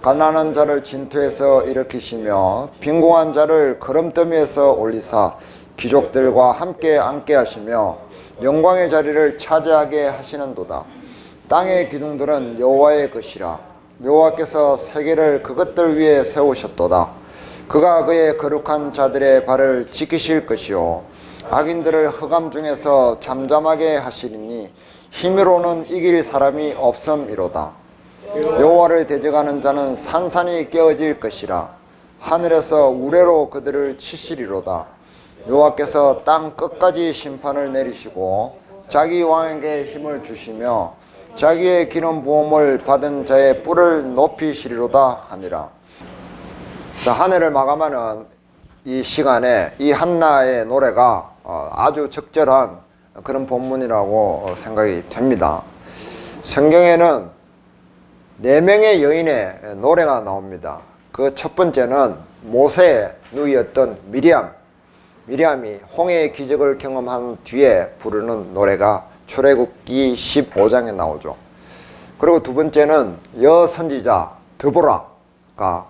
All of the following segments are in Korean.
가난한 자를 진토에서 일으키시며 빈궁한 자를 거름더미에서 올리사 귀족들과 함께 앉게 하시며 영광의 자리를 차지하게 하시는도다. 땅의 기둥들은 여호와의 것이라. 여호와께서 세계를 그것들 위에 세우셨도다. 그가 그의 거룩한 자들의 발을 지키실 것이요 악인들을 흑암 중에서 잠잠하게 하시리니 힘으로는 이길 사람이 없음이로다. 여호와를 대적하는 자는 산산이 깨어질 것이라. 하늘에서 우레로 그들을 치시리로다. 여호와께서 땅 끝까지 심판을 내리시고 자기 왕에게 힘을 주시며 자기의 기름 부음을 받은 자의 뿔을 높이시리로다 하니라. 자, 한 해를 마감하는 이 시간에 이 한나의 노래가 아주 적절한 그런 본문이라고 생각이 됩니다. 성경에는 4명의 여인의 노래가 나옵니다. 그 첫 번째는 모세의 누이였던 미리암이 홍해의 기적을 경험한 뒤에 부르는 노래가 출애굽기 15장에 나오죠. 그리고 두 번째는 여선지자 드보라가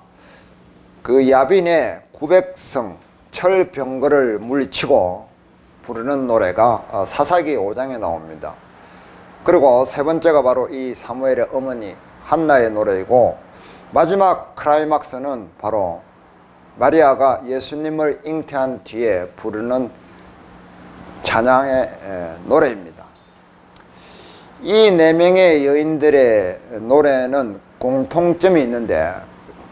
그 야빈의 900성 철병거를 물리치고 부르는 노래가 사사기 5장에 나옵니다. 그리고 세 번째가 바로 이 사무엘의 어머니 한나의 노래이고, 마지막 클라이막스는 바로 마리아가 예수님을 잉태한 뒤에 부르는 찬양의 노래입니다. 이 4명의 여인들의 노래는 공통점이 있는데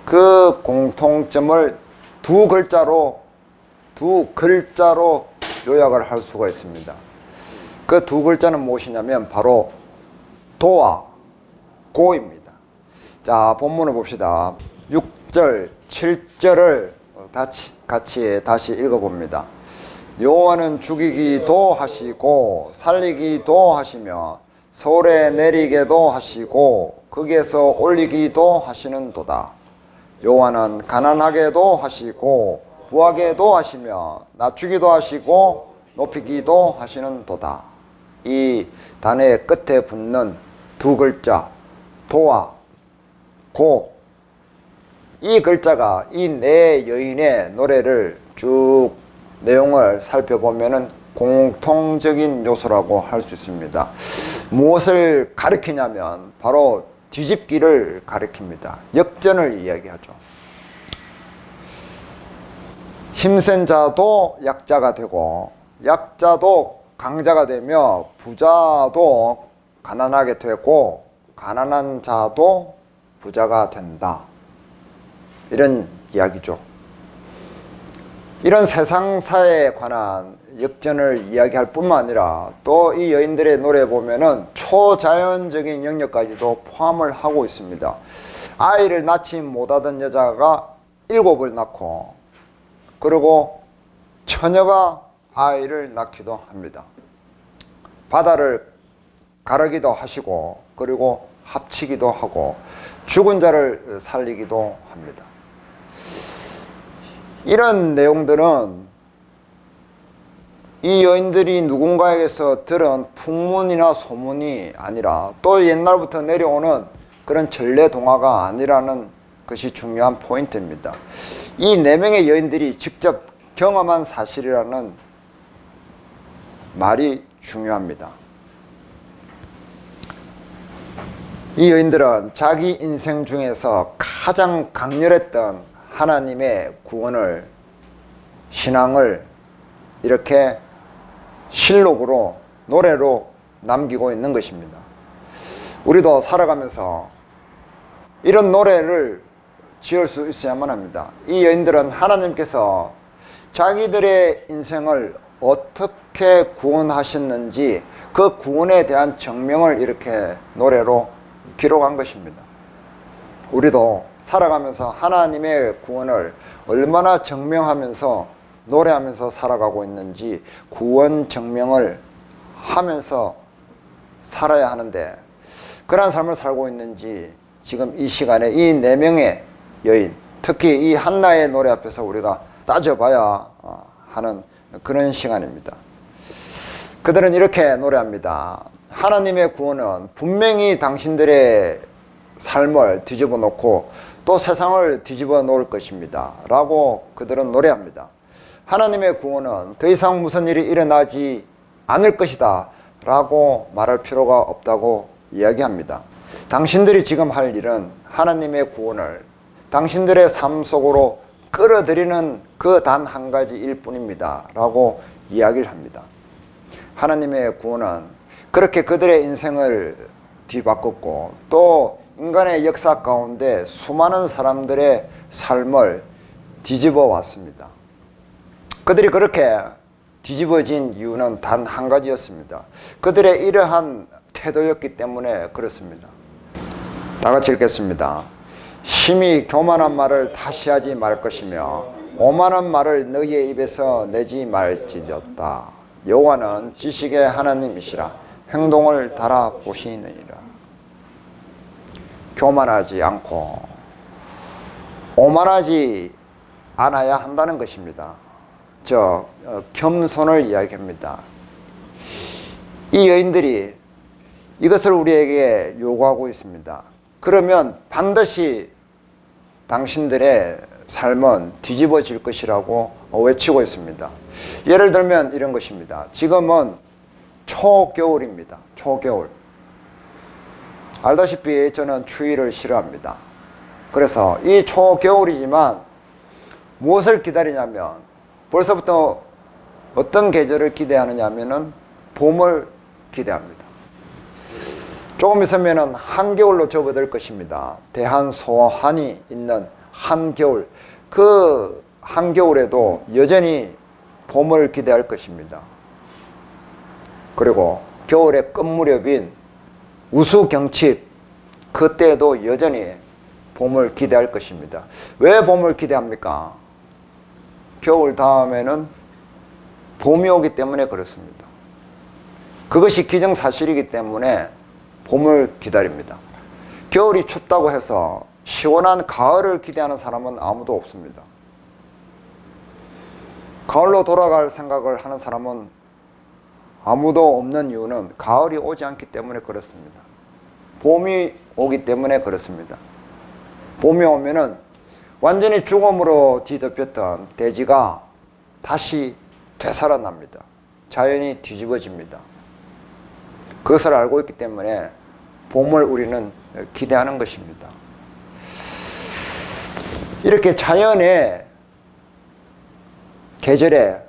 그 공통점을 두 글자로 요약을 할 수가 있습니다. 그 두 글자는 무엇이냐면 바로 도와 고입니다. 자, 본문을 봅시다. 6절, 7절을 같이 다시 읽어봅니다. 여호와는 죽이기도 하시고 살리기도 하시며 서울에 내리게도 하시고 거기에서 올리기도 하시는도다. 여호와는 가난하게도 하시고 부하게도 하시며 낮추기도 하시고 높이기도 하시는도다. 이 단어의 끝에 붙는 두 글자 도와 고, 이 글자가 이 4 여인의 노래를 쭉 내용을 살펴보면은 공통적인 요소라고 할 수 있습니다. 무엇을 가리키냐면 바로 뒤집기를 가리킵니다. 역전을 이야기하죠. 힘센 자도 약자가 되고 약자도 강자가 되며 부자도 가난하게 되고 가난한 자도 부자가 된다. 이런 이야기죠. 이런 세상사에 관한 역전을 이야기할 뿐만 아니라 또 이 여인들의 노래에 보면은 초자연적인 영역까지도 포함을 하고 있습니다. 아이를 낳지 못하던 여자가 7을 낳고, 그리고 처녀가 아이를 낳기도 합니다. 바다를 가르기도 하시고, 그리고 합치기도 하고, 죽은 자를 살리기도 합니다. 이런 내용들은 이 여인들이 누군가에게서 들은 풍문이나 소문이 아니라 또 옛날부터 내려오는 그런 전래동화가 아니라는 것이 중요한 포인트입니다. 이 4명의 여인들이 직접 경험한 사실이라는 말이 중요합니다. 이 여인들은 자기 인생 중에서 가장 강렬했던 하나님의 구원을, 신앙을 이렇게 실록으로, 노래로 남기고 있는 것입니다. 우리도 살아가면서 이런 노래를 지을 수 있어야만 합니다. 이 여인들은 하나님께서 자기들의 인생을 어떻게 구원하셨는지 그 구원에 대한 증명을 이렇게 노래로 기록한 것입니다. 우리도 살아가면서 하나님의 구원을 얼마나 증명하면서 노래하면서 살아가고 있는지 구원 증명을 하면서 살아야 하는데, 그러한 삶을 살고 있는지 지금 이 시간에 이 4명의 여인, 특히 이 한나의 노래 앞에서 우리가 따져봐야 하는 그런 시간입니다. 그들은 이렇게 노래합니다. 하나님의 구원은 분명히 당신들의 삶을 뒤집어 놓고 또 세상을 뒤집어 놓을 것입니다 라고 그들은 노래합니다. 하나님의 구원은 더 이상 무슨 일이 일어나지 않을 것이다 라고 말할 필요가 없다고 이야기합니다. 당신들이 지금 할 일은 하나님의 구원을 당신들의 삶 속으로 끌어들이는 그 단 한 가지 일 뿐입니다 라고 이야기를 합니다. 하나님의 구원은 그렇게 그들의 인생을 뒤바꿨고 또 인간의 역사 가운데 수많은 사람들의 삶을 뒤집어 왔습니다. 그들이 그렇게 뒤집어진 이유는 단 한 가지였습니다. 그들의 이러한 태도였기 때문에 그렇습니다. 다 같이 읽겠습니다. 심히 교만한 말을 다시 하지 말 것이며 오만한 말을 너희의 입에서 내지 말지어다. 여호와는 지식의 하나님이시라 행동을 달아보시느니라. 교만하지 않고 오만하지 않아야 한다는 것입니다. 겸손을 이야기합니다. 이 여인들이 이것을 우리에게 요구하고 있습니다. 그러면 반드시 당신들의 삶은 뒤집어질 것이라고 외치고 있습니다. 예를 들면 이런 것입니다. 지금은 초겨울입니다. 초겨울. 알다시피 저는 추위를 싫어합니다. 그래서 이 초겨울이지만 무엇을 기다리냐면 벌써부터 어떤 계절을 기대하느냐 하면은 봄을 기대합니다. 조금 있으면 한겨울로 접어들 것입니다. 대한소환이 있는 한겨울. 그 한겨울에도 여전히 봄을 기대할 것입니다. 그리고 겨울의 끝무렵인 우수경칩, 그때에도 여전히 봄을 기대할 것입니다. 왜 봄을 기대합니까? 겨울 다음에는 봄이 오기 때문에 그렇습니다. 그것이 기정사실이기 때문에 봄을 기다립니다. 겨울이 춥다고 해서 시원한 가을을 기대하는 사람은 아무도 없습니다. 가을로 돌아갈 생각을 하는 사람은 아무도 없는 이유는 가을이 오지 않기 때문에 그렇습니다. 봄이 오기 때문에 그렇습니다. 봄이 오면은 완전히 죽음으로 뒤덮였던 대지가 다시 되살아납니다. 자연이 뒤집어집니다. 그것을 알고 있기 때문에 봄을 우리는 기대하는 것입니다. 이렇게 자연의 계절에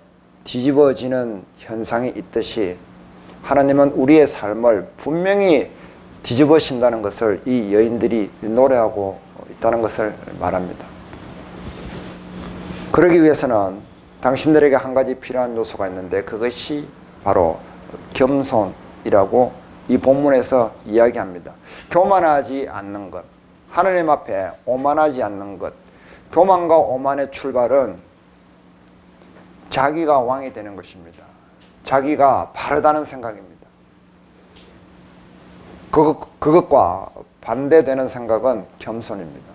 뒤집어지는 현상이 있듯이 하나님은 우리의 삶을 분명히 뒤집어신다는 것을 이 여인들이 노래하고 있다는 것을 말합니다. 그러기 위해서는 당신들에게 한 가지 필요한 요소가 있는데 그것이 바로 겸손이라고 이 본문에서 이야기합니다. 교만하지 않는 것, 하나님 앞에 오만하지 않는 것. 교만과 오만의 출발은 자기가 왕이 되는 것입니다. 자기가 바르다는 생각입니다. 그것과 반대되는 생각은 겸손입니다.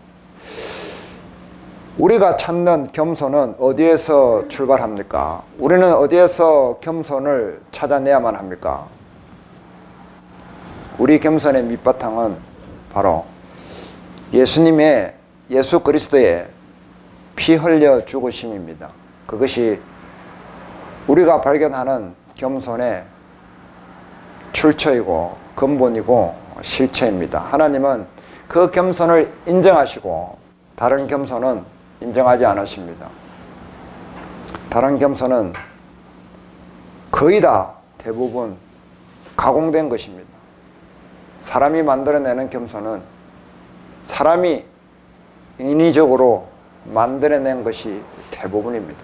우리가 찾는 겸손은 어디에서 출발합니까? 우리는 어디에서 겸손을 찾아내야만 합니까? 우리 겸손의 밑바탕은 바로 예수 그리스도의 피 흘려 죽으심입니다. 그것이 우리가 발견하는 겸손의 출처이고 근본이고 실체입니다. 하나님은 그 겸손을 인정하시고 다른 겸손은 인정하지 않으십니다. 다른 겸손은 거의 다 대부분 가공된 것입니다. 사람이 만들어내는 겸손은 사람이 인위적으로 만들어낸 것이 대부분입니다.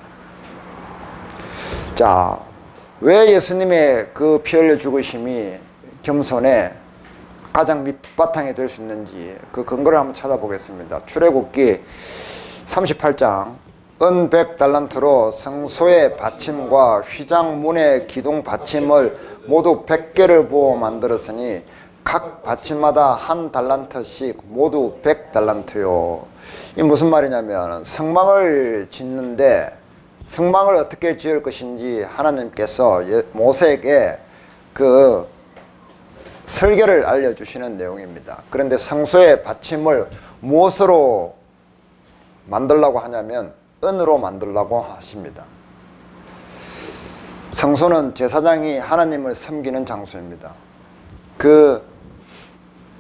자, 왜 예수님의 그 피 흘려 죽으심이 겸손의 가장 밑바탕이 될 수 있는지 그 근거를 한번 찾아보겠습니다. 출애굽기 38장 은 100달란트로 성소의 받침과 휘장 문의 기둥 받침을 모두 100개를 부어 만들었으니 각 받침마다 한 달란트씩 모두 100달란트요. 이 무슨 말이냐면 성막을 짓는데 성막을 어떻게 지을 것인지 하나님께서 모세에게 그 설계를 알려주시는 내용입니다. 그런데 성소의 받침을 무엇으로 만들라고 하냐면 은으로 만들라고 하십니다. 성소는 제사장이 하나님을 섬기는 장소입니다. 그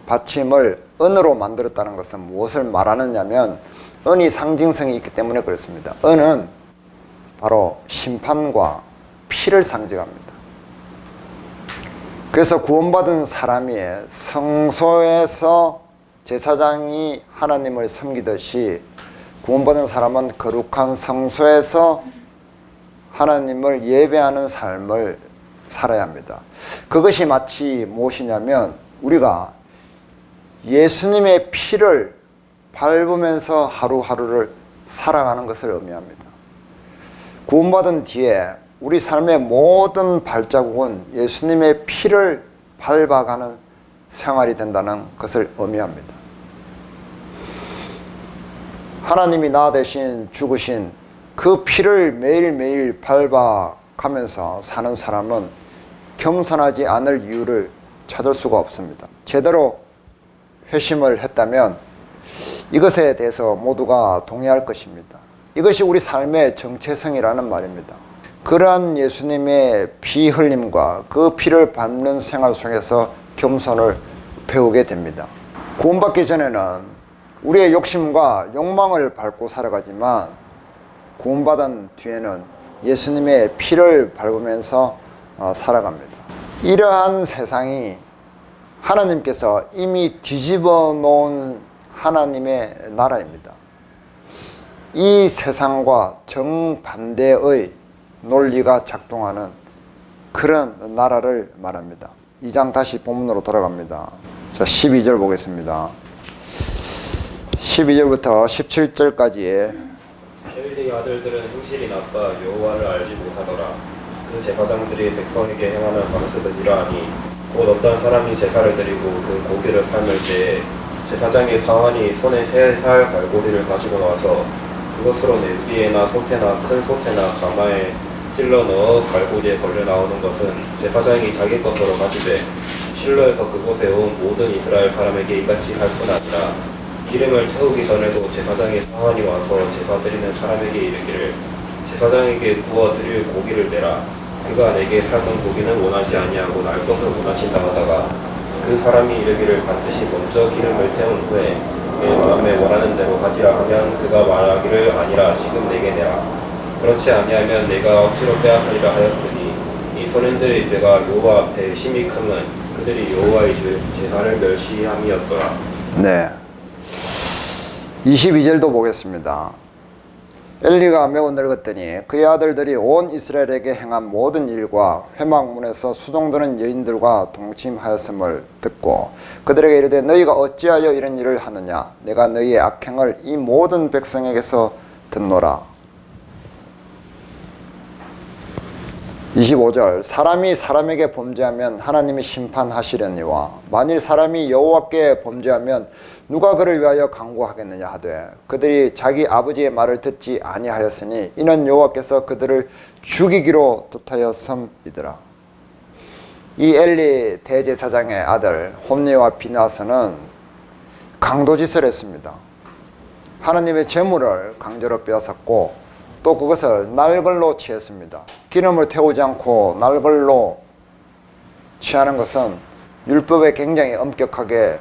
받침을 은으로 만들었다는 것은 무엇을 말하느냐면 은이 상징성이 있기 때문에 그렇습니다. 은은 바로 심판과 피를 상징합니다. 그래서 구원받은 사람이 성소에서 제사장이 하나님을 섬기듯이 구원받은 사람은 거룩한 성소에서 하나님을 예배하는 삶을 살아야 합니다. 그것이 마치 무엇이냐면 우리가 예수님의 피를 밟으면서 하루하루를 살아가는 것을 의미합니다. 구원받은 뒤에 우리 삶의 모든 발자국은 예수님의 피를 밟아가는 생활이 된다는 것을 의미합니다. 하나님이 나 대신 죽으신 그 피를 매일매일 밟아가면서 사는 사람은 겸손하지 않을 이유를 찾을 수가 없습니다. 제대로 회심을 했다면 이것에 대해서 모두가 동의할 것입니다. 이것이 우리 삶의 정체성이라는 말입니다. 그러한 예수님의 피 흘림과 그 피를 밟는 생활 속에서 겸손을 배우게 됩니다. 구원받기 전에는 우리의 욕심과 욕망을 밟고 살아가지만 구원받은 뒤에는 예수님의 피를 밟으면서 살아갑니다. 이러한 세상이 하나님께서 이미 뒤집어 놓은 하나님의 나라입니다. 이 세상과 정반대의 논리가 작동하는 그런 나라를 말합니다. 2장 다시 본문으로 돌아갑니다. 자, 12절 보겠습니다. 12절부터 17절까지의 엘리의 아들들은 행실이 나빠 여호와를 알지 못하더라. 그 제사장들이 백성에게 행하는 방식은 이러하니 곧 어떤 사람이 제사를 드리고 그 고기를 삶을 때에 제사장이 상환이 손에 3살 갈고리를 가지고 나와서 그것으로 내기에나 소태나 큰 소태나 가마에 찔러 넣어 갈고리에 걸려 나오는 것은 제사장이 자기 것으로 가지되 실로에서 그곳에 온 모든 이스라엘 사람에게 이같이 할 뿐 아니라 기름을 태우기 전에도 제사장의 상환이 와서 제사 드리는 사람에게 이르기를 제사장에게 구워 드릴 고기를 내라. 그가 내게 삶은 고기는 원하지 아니하고 날 것을 원하신다 하다가 그 사람이 이르기를 반드시 먼저 기름을 태운 후에 내 마음에 원하는 대로 하지라 하면 그가 말하기를 아니라 지금 내게 내라. 그렇지 아니하면 내가 억지로 빼앗으리라 하였으니 이 선인들의 죄가 여호와 앞에 심히 크면 그들이 여호와의 제사를 멸시함이었더라. 네. 22절도 보겠습니다. 엘리가 매우 늙었더니 그의 아들들이 온 이스라엘에게 행한 모든 일과 회막문에서 수종드는 여인들과 동침하였음을 듣고 그들에게 이르되 너희가 어찌하여 이런 일을 하느냐 내가 너희의 악행을 이 모든 백성에게서 듣노라. 25절 사람이 사람에게 범죄하면 하나님이 심판하시려니와 만일 사람이 여호와께 범죄하면 누가 그를 위하여 강구하겠느냐 하되 그들이 자기 아버지의 말을 듣지 아니하였으니 이는 여호와께서 그들을 죽이기로 뜻하였음이더라. 이 엘리 대제사장의 아들 홈니와 비나스는 강도짓을 했습니다. 하나님의 재물을 강제로 빼앗았고 또 그것을 날걸로 취했습니다. 기름을 태우지 않고 날걸로 취하는 것은 율법에 굉장히 엄격하게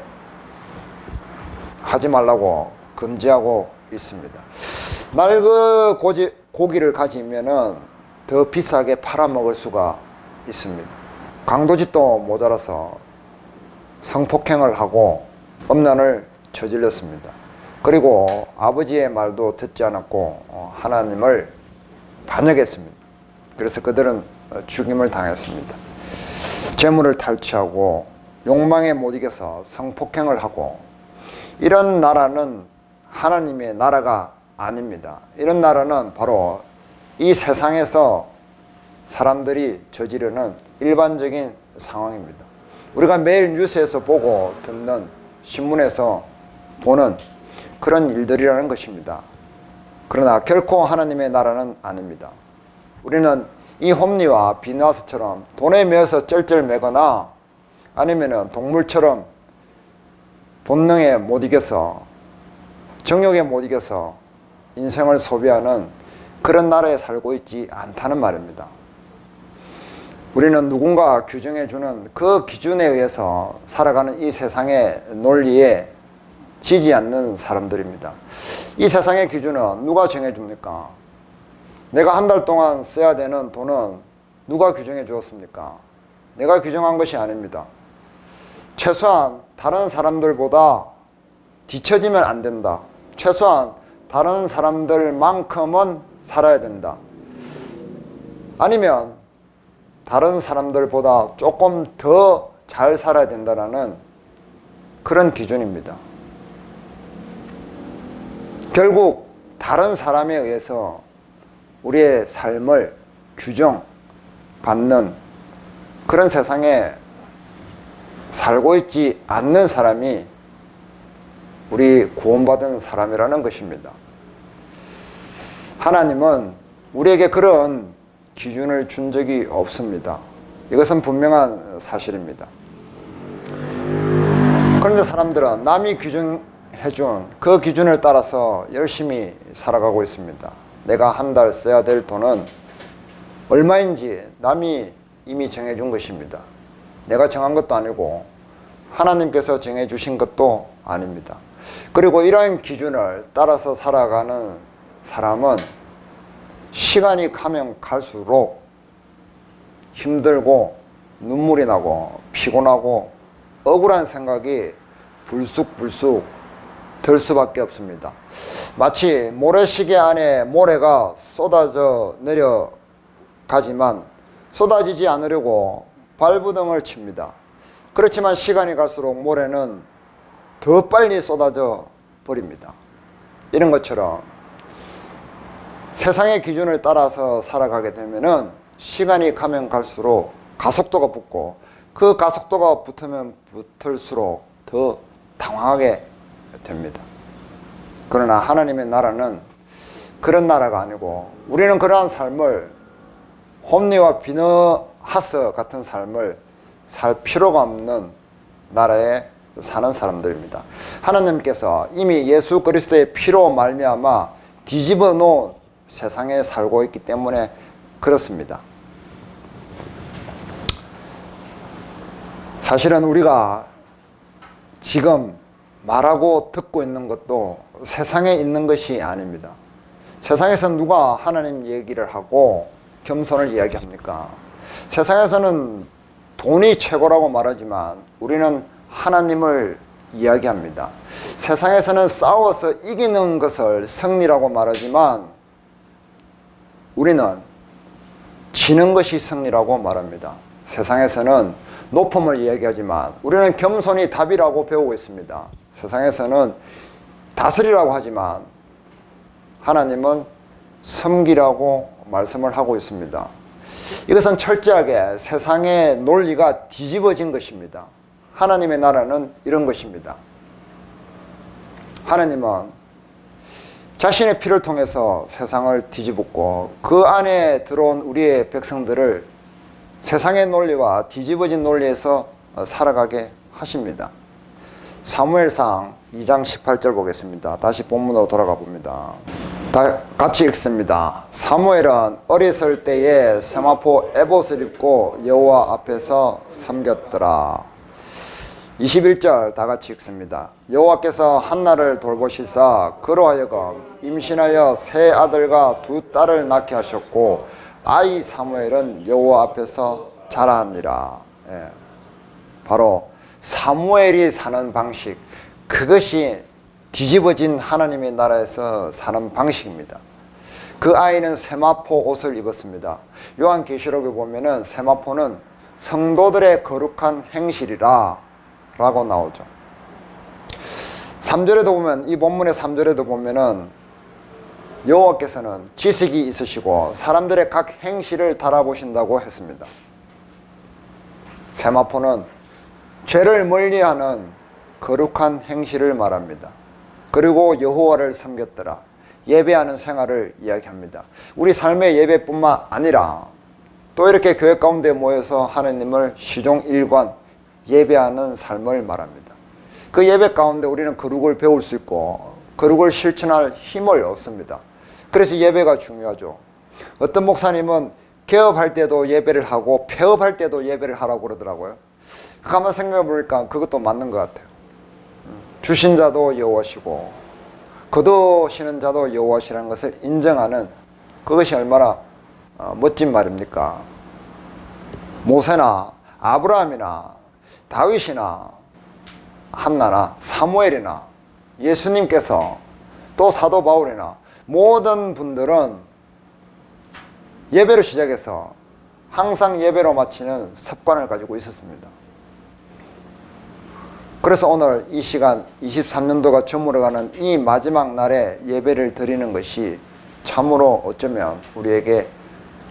하지 말라고 금지하고 있습니다. 낡은 고기를 가지면은 더 비싸게 팔아먹을 수가 있습니다. 강도짓도 모자라서 성폭행을 하고 음란을 저질렀습니다. 그리고 아버지의 말도 듣지 않았고 하나님을 반역했습니다. 그래서 그들은 죽임을 당했습니다. 재물을 탈취하고 욕망에 못 이겨서 성폭행을 하고 이런 나라는 하나님의 나라가 아닙니다. 이런 나라는 바로 이 세상에서 사람들이 저지르는 일반적인 상황입니다. 우리가 매일 뉴스에서 보고 듣는 신문에서 보는 그런 일들이라는 것입니다. 그러나 결코 하나님의 나라는 아닙니다. 우리는 이 홈리와 비나스처럼 돈에 매여서 쩔쩔매거나 아니면은 동물처럼 본능에 못 이겨서, 정욕에 못 이겨서 인생을 소비하는 그런 나라에 살고 있지 않다는 말입니다. 우리는 누군가 규정해주는 그 기준에 의해서 살아가는 이 세상의 논리에 지지 않는 사람들입니다. 이 세상의 기준은 누가 정해줍니까? 내가 한 달 동안 써야 되는 돈은 누가 규정해 주었습니까? 내가 규정한 것이 아닙니다. 최소한 다른 사람들보다 뒤처지면 안 된다. 최소한 다른 사람들만큼은 살아야 된다. 아니면 다른 사람들보다 조금 더 잘 살아야 된다는 그런 기준입니다. 결국 다른 사람에 의해서 우리의 삶을 규정받는 그런 세상에 살고 있지 않는 사람이 우리 구원받은 사람이라는 것입니다. 하나님은 우리에게 그런 기준을 준 적이 없습니다. 이것은 분명한 사실입니다. 그런데 사람들은 남이 규정해준 그 기준을 따라서 열심히 살아가고 있습니다. 내가 한 달 써야 될 돈은 얼마인지 남이 이미 정해준 것입니다. 내가 정한 것도 아니고 하나님께서 정해주신 것도 아닙니다. 그리고 이러한 기준을 따라서 살아가는 사람은 시간이 가면 갈수록 힘들고 눈물이 나고 피곤하고 억울한 생각이 불쑥불쑥 들 수밖에 없습니다. 마치 모래시계 안에 모래가 쏟아져 내려가지만 쏟아지지 않으려고 발부등을 칩니다. 그렇지만 시간이 갈수록 모래는 더 빨리 쏟아져 버립니다. 이런 것처럼 세상의 기준을 따라서 살아가게 되면은 시간이 가면 갈수록 가속도가 붙고 그 가속도가 붙으면 붙을수록 더 당황하게 됩니다. 그러나 하나님의 나라는 그런 나라가 아니고 우리는 그러한 삶을 홈리와 비너하스 같은 삶을 살 필요가 없는 나라에 사는 사람들입니다. 하나님께서 이미 예수 그리스도의 피로 말미암아 뒤집어 놓은 세상에 살고 있기 때문에 그렇습니다. 사실은 우리가 지금 말하고 듣고 있는 것도 세상에 있는 것이 아닙니다. 세상에서 누가 하나님 얘기를 하고 겸손을 이야기합니까? 세상에서는 돈이 최고라고 말하지만 우리는 하나님을 이야기합니다. 세상에서는 싸워서 이기는 것을 승리라고 말하지만 우리는 지는 것이 승리라고 말합니다. 세상에서는 높음을 이야기하지만 우리는 겸손이 답이라고 배우고 있습니다. 세상에서는 다스리라고 하지만 하나님은 섬기라고 말씀을 하고 있습니다. 이것은 철저하게 세상의 논리가 뒤집어진 것입니다. 하나님의 나라는 이런 것입니다. 하나님은 자신의 피를 통해서 세상을 뒤집었고 그 안에 들어온 우리의 백성들을 세상의 논리와 뒤집어진 논리에서 살아가게 하십니다. 사무엘상 2장 18절 보겠습니다. 다시 본문으로 돌아가 봅니다. 다 같이 읽습니다. 사무엘은 어렸을 때에 세마포 에봇을 입고 여호와 앞에서 섬겼더라. 21절 다 같이 읽습니다. 여호와께서 한나를 돌보시사 그로 하여금 임신하여 세 아들과 두 딸을 낳게 하셨고 아이 사무엘은 여호와 앞에서 자라니라. 예. 바로 사무엘이 사는 방식, 그것이 뒤집어진 하나님의 나라에서 사는 방식입니다. 그 아이는 세마포 옷을 입었습니다. 요한계시록에 보면은 세마포는 성도들의 거룩한 행실이라 라고 나오죠. 3절에도 보면, 이 본문의 3절에도 보면은 여호와께서는 지식이 있으시고 사람들의 각 행실을 달아보신다고 했습니다. 세마포는 죄를 멀리하는 거룩한 행실을 말합니다. 그리고 여호와를 섬겼더라. 예배하는 생활을 이야기합니다. 우리 삶의 예배뿐만 아니라 또 이렇게 교회 가운데 모여서 하나님을 시종일관 예배하는 삶을 말합니다. 그 예배 가운데 우리는 거룩을 배울 수 있고 거룩을 실천할 힘을 얻습니다. 그래서 예배가 중요하죠. 어떤 목사님은 개업할 때도 예배를 하고 폐업할 때도 예배를 하라고 그러더라고요. 가만 생각해 보니까 그것도 맞는 것 같아요. 주신 자도 여호와시고 거두시는 자도 여호와시라는 것을 인정하는 그것이 얼마나 멋진 말입니까? 모세나 아브라함이나 다윗이나 한나나 사무엘이나 예수님께서 또 사도 바울이나 모든 분들은 예배로 시작해서 항상 예배로 마치는 습관을 가지고 있었습니다. 그래서 오늘 이 시간 23년도가 저물어가는 이 마지막 날에 예배를 드리는 것이 참으로 어쩌면 우리에게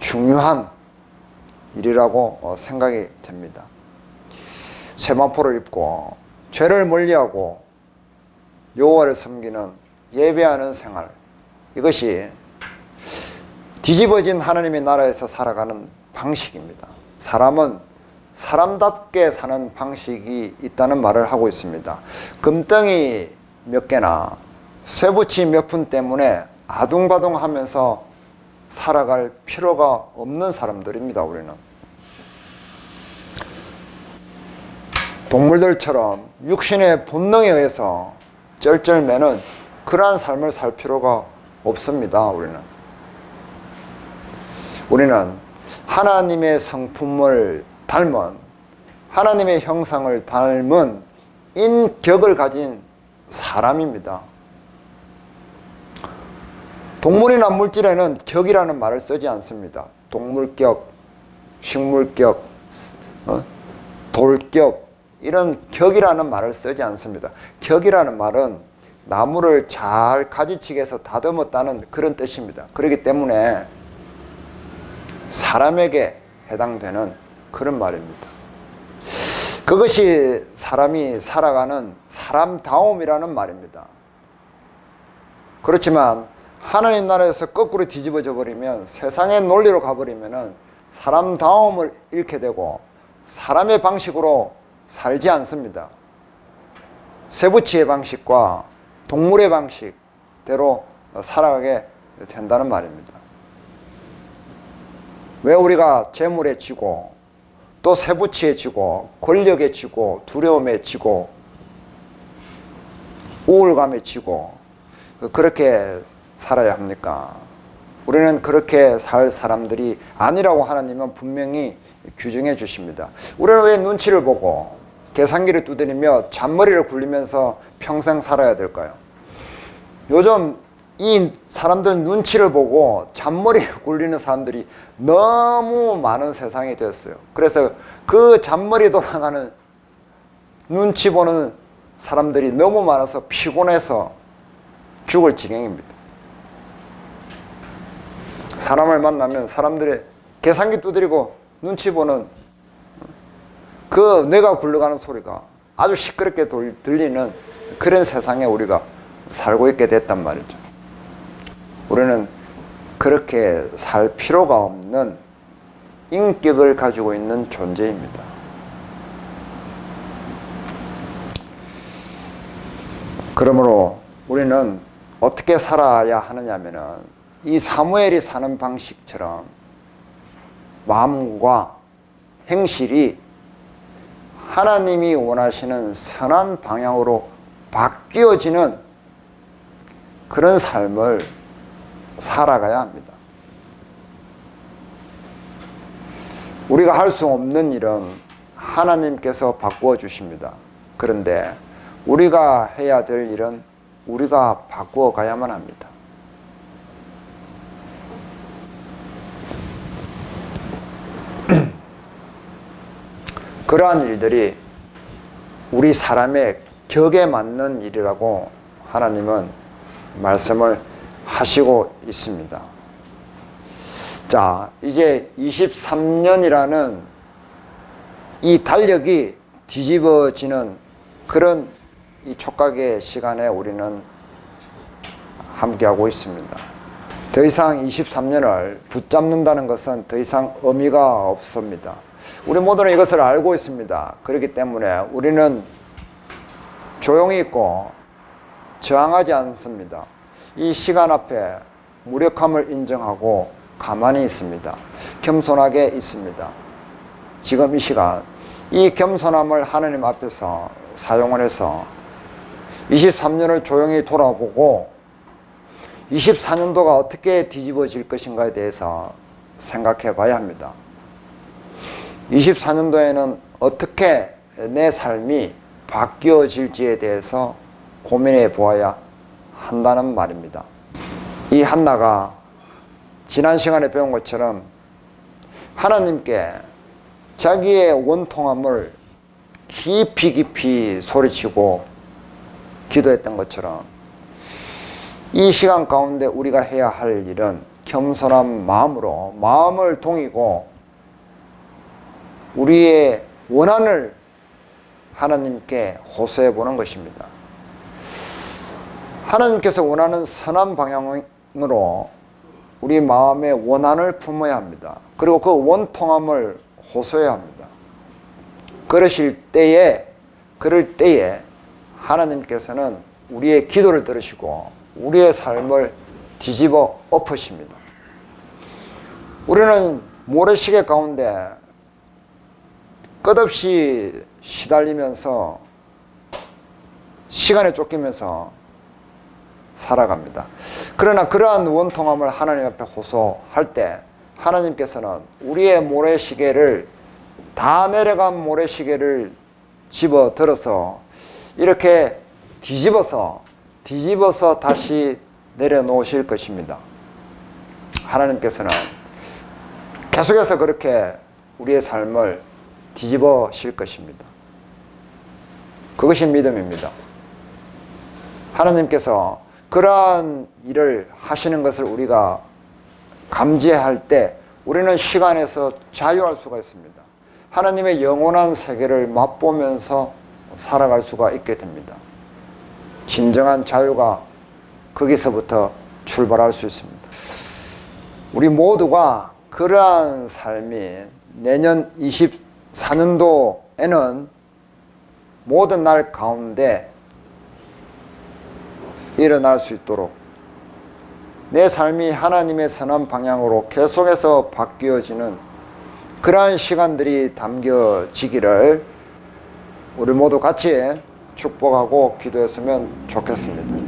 중요한 일이라고 생각이 됩니다. 세마포를 입고 죄를 멀리하고 여호와를 섬기는 예배하는 생활, 이것이 뒤집어진 하나님의 나라에서 살아가는 방식입니다. 사람은 사람답게 사는 방식이 있다는 말을 하고 있습니다. 금덩이 몇 개나 쇠붙이 몇 푼 때문에 아둥바둥하면서 살아갈 필요가 없는 사람들입니다. 우리는 동물들처럼 육신의 본능에 의해서 쩔쩔매는 그러한 삶을 살 필요가 없습니다. 우리는 하나님의 성품을 닮은, 하나님의 형상을 닮은 인격을 가진 사람입니다. 동물이나 물질에는 격이라는 말을 쓰지 않습니다. 동물격, 식물격, 돌격, 이런 격이라는 말을 쓰지 않습니다. 격이라는 말은 나무를 잘 가지치기 해서 다듬었다는 그런 뜻입니다. 그렇기 때문에 사람에게 해당되는 그런 말입니다. 그것이 사람이 살아가는 사람다움이라는 말입니다. 그렇지만 하나님 나라에서 거꾸로 뒤집어져 버리면, 세상의 논리로 가버리면 사람다움을 잃게 되고 사람의 방식으로 살지 않습니다. 쇠붙이의 방식과 동물의 방식대로 살아가게 된다는 말입니다. 왜 우리가 재물에 지고 또 쇠붙이에 지고 권력에 지고 두려움에 지고 우울감에 지고 그렇게 살아야 합니까? 우리는 그렇게 살 사람들이 아니라고 하나님은 분명히 규정해 주십니다. 우리는 왜 눈치를 보고 계산기를 두드리며 잔머리를 굴리면서 평생 살아야 될까요? 요즘 이 사람들 눈치를 보고 잔머리를 굴리는 사람들이 너무 많은 세상이 됐어요. 그래서 그 잔머리 돌아가는 눈치 보는 사람들이 너무 많아서 피곤해서 죽을 지경입니다. 사람을 만나면 사람들의 계산기 두드리고 눈치 보는 그 뇌가 굴러가는 소리가 아주 시끄럽게 들리는 그런 세상에 우리가 살고 있게 됐단 말이죠. 우리는 그렇게 살 필요가 없는 인격을 가지고 있는 존재입니다. 그러므로 우리는 어떻게 살아야 하느냐면은 이 사무엘이 사는 방식처럼 마음과 행실이 하나님이 원하시는 선한 방향으로 바뀌어지는 그런 삶을 살아가야 합니다. 우리가 할 수 없는 일은 하나님께서 바꾸어 주십니다. 그런데 우리가 해야 될 일은 우리가 바꾸어 가야만 합니다. 그러한 일들이 우리 사람의 격에 맞는 일이라고 하나님은 말씀을 하시고 있습니다. 자, 이제 23년이라는 이 달력이 뒤집어지는 그런 이 촉각의 시간에 우리는 함께하고 있습니다. 더 이상 23년을 붙잡는다는 것은 더 이상 의미가 없습니다. 우리 모두는 이것을 알고 있습니다. 그렇기 때문에 우리는 조용히 있고 저항하지 않습니다. 이 시간 앞에 무력함을 인정하고 가만히 있습니다. 겸손하게 있습니다. 지금 이 시간, 이 겸손함을 하나님 앞에서 사용을 해서 23년을 조용히 돌아보고 24년도가 어떻게 뒤집어질 것인가에 대해서 생각해 봐야 합니다. 24년도에는 어떻게 내 삶이 바뀌어질지에 대해서 고민해 보아야 한다는 말입니다. 이 한나가 지난 시간에 배운 것처럼 하나님께 자기의 원통함을 깊이 소리치고 기도했던 것처럼 이 시간 가운데 우리가 해야 할 일은 겸손한 마음으로 마음을 동이고 우리의 원한을 하나님께 호소해 보는 것입니다. 하나님께서 원하는 선한 방향으로 우리 마음의 원한을 품어야 합니다. 그리고 그 원통함을 호소해야 합니다. 그럴 때에 하나님께서는 우리의 기도를 들으시고 우리의 삶을 뒤집어 엎으십니다. 우리는 모래시계 가운데 끝없이 시달리면서 시간에 쫓기면서 살아갑니다. 그러나 그러한 원통함을 하나님 앞에 호소할 때 하나님께서는 우리의 모래시계를 다 내려간 모래시계를 집어 들어서 이렇게 뒤집어서 다시 내려놓으실 것입니다. 하나님께서는 계속해서 그렇게 우리의 삶을 뒤집으실 것입니다. 그것이 믿음입니다. 하나님께서 그러한 일을 하시는 것을 우리가 감지할 때 우리는 시간에서 자유할 수가 있습니다. 하나님의 영원한 세계를 맛보면서 살아갈 수가 있게 됩니다. 진정한 자유가 거기서부터 출발할 수 있습니다. 우리 모두가 그러한 삶이 내년 24년도에는 모든 날 가운데 일어날 수 있도록 내 삶이 하나님의 선한 방향으로 계속해서 바뀌어지는 그러한 시간들이 담겨지기를 우리 모두 같이 축복하고 기도했으면 좋겠습니다.